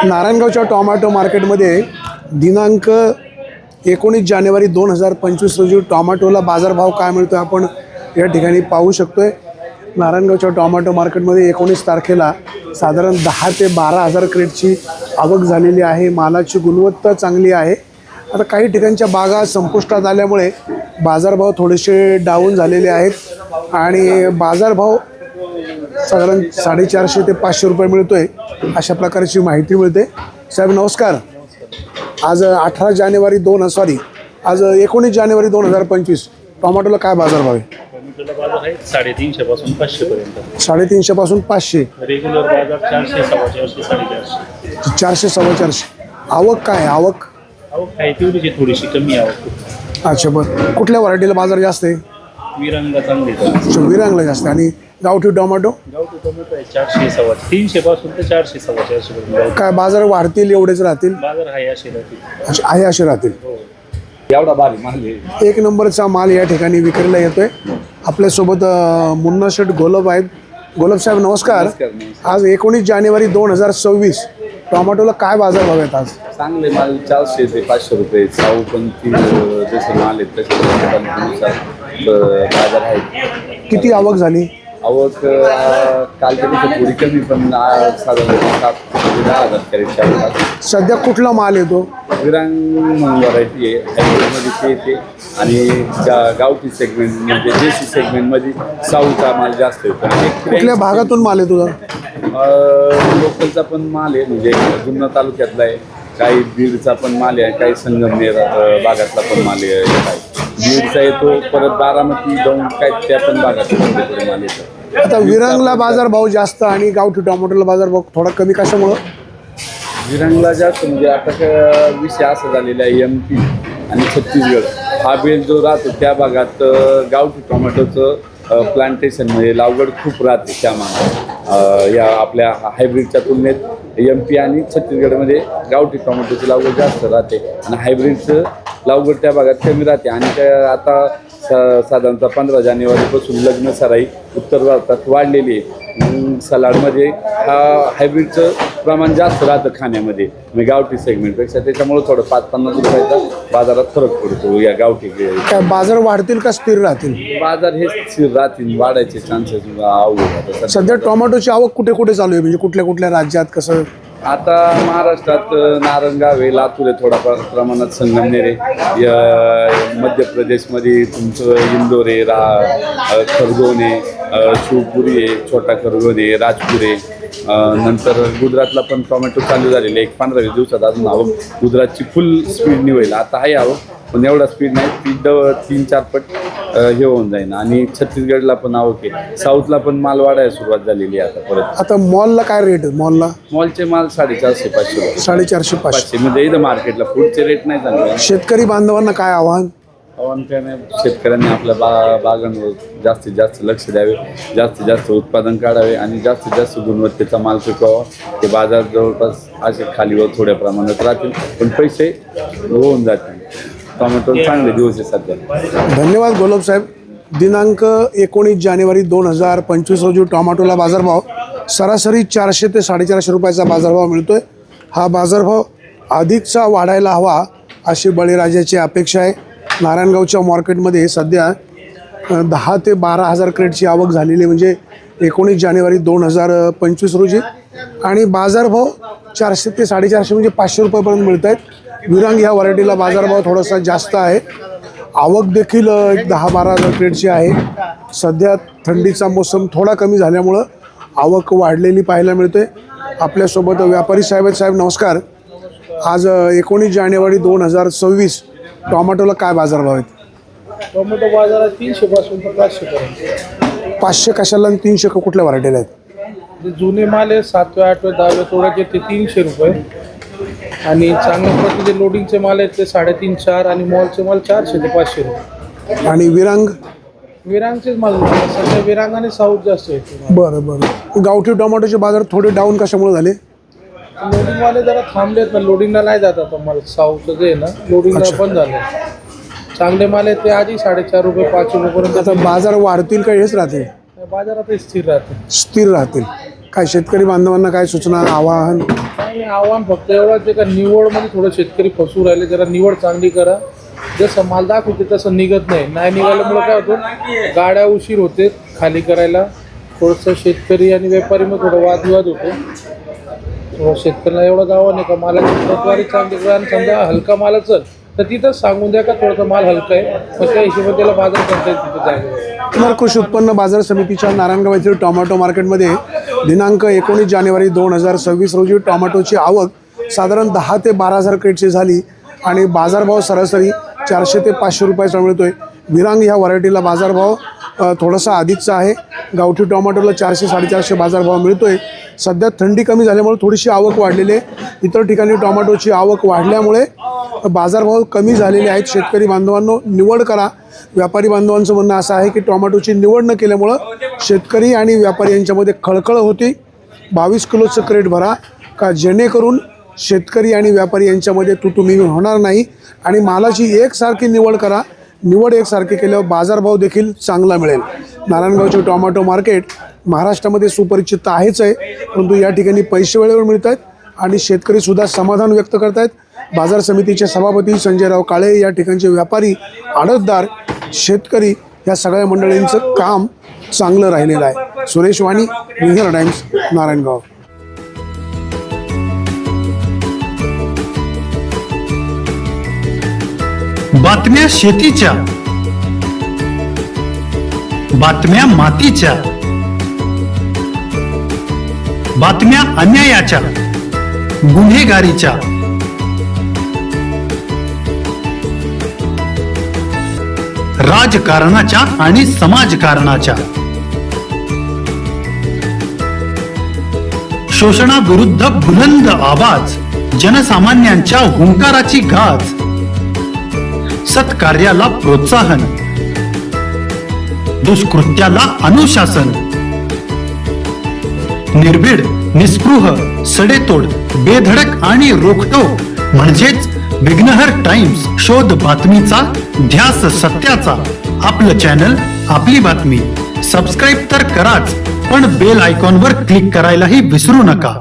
नारायणगावच्या tomato मार्केटमध्ये दिनांक 19 जानेवारी 2025 रोजी टोमॅटोला बाजारभाव काय मिळतो आपण या ठिकाणी पाहू शकतोय। नारायणगावच्या टोमॅटो मार्केटमध्ये 19 तारखेला साधारण 10 ते 12 हजार क्रेटची आवक झालेली आहे। मालाची गुणवत्ता चांगली आहे। आता काही ठिकाणच्या बागा संपुष्टात आल्यामुळे बाजारभाव थोडेसे डाऊन झालेले आहेत आणि बाजारभाव साधारण 450 ते 500 रुपये मिळतोय अशा प्रकारची माहिती मिळते। साहेब नमस्कार। आज 18 जानेवारी 19 जानेवारी 2025 टोमॅटोला काय बाजारभाव आहे? टोमॅटोला बाजार आहे 350 पासून 500 पर्यंत। 350 पासून 500। रेग्युलर बाजार 400 450 450। 400 450। आवक काय आवक? आवक आहे तेवढीची थोडीशी कमी आवक। अच्छा बरं, कुठल्या व्हरायटीला बाजार जास्त आहे? विरंगा चांगली आहे। विरांगला जास्त आणि गावठी टोमॅटो? गावठी टोमॅटो आहे 400 300 पासून ते 400 450 पर्यंत। काय बाजार वाढतील एवढेच राहतील? बाजार आहे असे राहतील। अच्छा आहे असे राहतील। एवढा भारी माल आहे। एक नंबरचा माल या ठिकाणी विक्रीला येतोय। आपल्यासोबत मुन्ना शेठ गोलब आहेत। गोलब साहेब नमस्कार। आज 19 जानेवारी 2026 टोमॅटोला काय बाजार भाव आहेत आज? चांगले माल 400 ते 500 रुपये। साऊ पण ती जसे माल आहेत तसे बाजार आहे। किती आवक झाली? आवक कालच्या थोडी कमी पण साधारण 7 ते 10 हजार कॅरेटच्या आवक। सध्या कुठला माल येतो? विरांग म्हणून व्हरायटी आहे, हायब्रिडमध्ये ते येते आणि गावठी सेगमेंट म्हणजे देशी सेगमेंटमध्ये साऊचा माल जास्त येतो। आणि कुठल्या भागातून माल येतो? लोकलचा पण माल आहे, म्हणजे जुन्नर तालुक्यातला आहे, काही बीडचा पण माल आहे, काही संगमनेर भागातला पण माल आहे, बीडचा येतो, परत बारामती जाऊन काय त्या पण भागात माल येतो। आता विरांगला बाजार भाव जास्त आणि गावठी टोमॅटोला बाजार भाव थोडा कमी कशामुळं? विरांगला जास्त म्हणजे आता विषय असा झालेला आहे, MP आणि छत्तीसगड हा बेल्ट जो राहतो त्या भागात गावठी टोमॅटोचं प्लांटेशन म्हणजे लागवड खूप राहते त्या मानात। या आपल्या हायब्रिडच्या तुलनेत MP आणि छत्तीसगडमध्ये गावठी टोमॅटोची लागवड जास्त राहते आणि हायब्रिडचं लागवड त्या भागात कमी राहते। आणि त्या आता साधारणतः 15 जानेवारीपासून लग्न सराई उत्तर भारतात वाढलेली आहे। सलाडमध्ये हा हायब्रिडचं प्रमाण जास्त राहतं खाण्यामध्ये म्हणजे गावठी सेगमेंटपेक्षा, त्याच्यामुळे थोडं 5-50 रुपयाचा बाजारात फरक पडतो या गावठी। काय बाजार वाढतील का स्थिर राहतील? बाजार हे स्थिर राहतील, वाढायचे चान्सेस अवघड। सध्या टोमॅटोची आवक कुठे कुठे चालू आहे, म्हणजे कुठल्या कुठल्या राज्यात कसं? आता महाराष्ट्रात नारंगाव आहे, लातूर आहे, थोडा प्रमाणात संगमनेर आहे, मध्य प्रदेशमध्ये तुमचं इंदोर आहे, खरगोन आहे, शिवपुरी आहे, छोटा खरगोन आहे, राजपूर आहे। नंतर गुजरातला पण टोमॅटो चालू झालेले 15-20 दिवसात अजून आवक गुजरातची फुल स्पीडनी होईल। आता आहे आवक पण एवढा स्पीड नाही, स्पीड 3-4 पट हे होऊन जाईल। आणि छत्तीसगडला पण आवक आहे, साऊथला पण माल वाढायला सुरुवात झालेली आहे आता परत। आता मॉलला काय रेट आहे? मॉलचे माल 450-500 450-500 म्हणजे इथं मार्केटला पुढचे रेट नाही चांगले। शेतकरी बांधवांना काय आव्हान? शेतकऱ्यांनी आपल्या बागांवर जास्तीत जास्त लक्ष द्यावे, जास्तीत जास्त उत्पादन काढावे आणि जास्तीत जास्त गुणवत्तेचा माल पिकवावा। ते बाजार जवळपास असे खालीवर थोड्या प्रमाणात राहतील पण पैसे होऊन जातील। टोमॅटो चांगले दिवस आहे सध्या। धन्यवाद गोलब साहेब। दिनांक 19 जानेवारी 2025 रोजी टोमॅटोला बाजारभाव सरासरी 400 ते 450 रुपयाचा बाजारभाव मिळतोय। हा बाजारभाव अधिकचा वाढायला हवा अशी बळीराजाची अपेक्षा आहे। नारायणगावच्या मार्केटमध्ये सध्या 10 ते 12 हजार क्रेटची आवक झालेली म्हणजे 19 जानेवारी 2025 रोजी आणि बाजारभाव 400 ते 450 म्हणजे 500 रुपयापर्यंत मिळत आहेत। विरांग ह्या व्हरायटीला बाजारभाव थोडासा जास्त आहे। आवक देखील 10-12 हजार क्रेटची आहे। सध्या थंडीचा मोसम थोडा कमी झाल्यामुळं आवक वाढलेली पाहायला मिळते। आपल्यासोबत व्यापारी साहेब आहेत। साहेब नमस्कार। आज 19 जानेवारी 2026 टोमॅटोला काय बाजारभाव आहेत? टोमॅटो बाजारात 300 पासून तर 500 पर्यंत। 500 कशाला आणि 300 कुठल्या व्हरायटीला आहेत? जे जुने माल आहे 7व्या 8व्या 10व्या तोड्याचे ते 300 रुपये आणि चांगल्या प्रतीचे लोडिंगचे माल आहेत ते 350-4 आणि मॉलचे माल 400 ते 500 रुपये। आणि विरांगचेच माल सध्या विरांग आणि साऊथ जास्त आहेत। बरं गावठी टोमॅटोचे बाजार थोडे डाऊन कशामुळे झाले? लोडिंगवाले जरा थांबलेत ना, लोडिंगला नाही जात आता माल। साऊथचं जे आहे ना लोडिंगला पण झालं। चांगले माल आहेत ते आधी 4.5 रुपये 5 रुपयेपर्यंत। आता बाजार वाढतील का हेच राहतील? बाजारात स्थिर राहते। स्थिर राहतील। काय शेतकरी बांधवांना काय सूचना आवाहन? आणि आव्हान फक्त एवढंच आहे का निवडमध्ये थोडं शेतकरी फसू राहिले, जरा निवड चांगली करा. जसं माल दाखवते तसं निघत नाही निघाल्यामुळं काय होतं, गाड्या उशीर होते खाली करायला. थोडंसं शेतकरी आणि व्यापारीमध्ये थोडं वादविवाद होतो. थोडं शेतकऱ्याला एवढं आव्हान आहे का मालाची प्रतवारी चांगली करा. आणि समजा हलका माल असेल तर तिथंच सांगून द्या का थोडासा माल हलका आहे, मग त्या हिशोबाने त्याला बाजार करता येईल तिथं जायचं. कुमार कृषी उत्पन्न बाजार समितीच्या नारायणगाव येथील टोमॅटो मार्केटमध्ये दिनांक 19 जानेवारी 2026 रोजी टोमॅटोची आवक साधारण 10 ते 12,000 क्रेटची झाली आणि बाजारभाव सरासरी 400 ते 500 रुपयाचा मिळतोय. विरांग ह्या व्हरायटीला बाजारभाव थोडासा अधिकचा आहे. गावठी टोमॅटोला 400-450 बाजारभाव मिळतोय. सध्या थंडी कमी झाल्यामुळे थोडीशी आवक वाढलेली आहे. इतर ठिकाणी टोमॅटोची आवक वाढल्यामुळे बाजारभाव कमी झालेले आहेत. शेतकरी बांधवांनो, निवड करा. व्यापारी बांधवांचं म्हणणं असं आहे की टोमॅटोची निवड न केल्यामुळं शेतकरी आणि व्यापारी यांच्यामध्ये खळखळ होती. 22 किलोचं क्रेट भरा का जेणेकरून शेतकरी आणि व्यापारी यांच्यामध्ये तुम्ही होणार नाही. आणि मालाची एकसारखी निवड करा. निवड एकसारखी केल्यावर बाजारभाव देखील चांगला मिळेल. नारायणगावचे टोमॅटो मार्केट महाराष्ट्रामध्ये सुपरिचित आहेच आहे, परंतु या ठिकाणी पैसे वेळेवर मिळत आहेत आणि शेतकरीसुद्धा समाधान व्यक्त करत आहेत. बाजार समितीचे सभापती संजयराव काळे, या ठिकाणचे व्यापारी, आडतदार, शेतकरी या सगळ्या मंडळींचं काम चांगलं राहिलेलं आहे. सुरेश वाणी, विंगर टाइम्स, नारायणगाव. बातम्या शेतीच्या, बातम्या मातीच्या, बातम्या अन्यायाच्या, गुन्हेगारीच्या, राजकारणाच्या आणि समाजकारणाच्या, शोषणाविरुद्ध बुलंद आवाज, जनसामान्यांच्या हुंकाराची गाज, सत्कार्याला प्रोत्साहन, दुष्कृत्याला अनुशासन, निर्भीड, निस्पृह, सडेतोड, बेधडक आणि रोखटोक म्हणजेच विघ्नहर टाइम्स. शोध बातमीचा, ध्यास सत्याचा. आपलं चॅनल, आपली बातमी. सबस्क्राईब तर कराच, पण बेल आयकॉनवर क्लिक करायलाही विसरू नका.